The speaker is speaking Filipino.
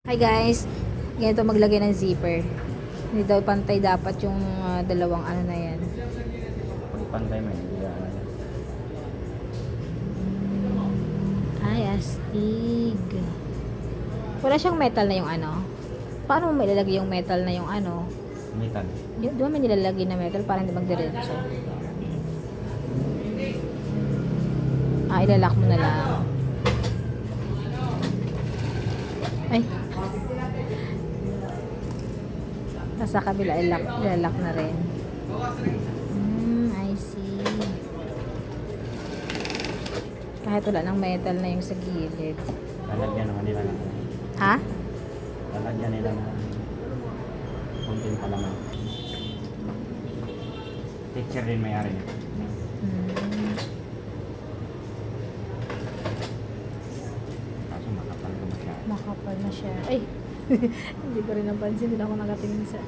Hi guys, ganito maglagay ng zipper. Hindi daw pantay dapat yung dalawang ano na yan. Pag pantay mo yun, Ay, astig. Wala siyang metal na yung ano. Paano mo ilalagay yung metal na yung ano? metal. Yung, di ba may nilalagay na metal para hindi magdiretso? Ilalak mo na lang. Ay. Nasa kabila, ilalak na rin. I see. Kahit wala ng metal na yung sa gilid. Lalagyan naman nila ng Ha? lalagyan nila ng konting palaman. Teacher din may-ari nito. Kaso makapal ko masyado. Makapal na siya. Ay! Hindi ko rin napansin. Hindi ako nakatingin sa...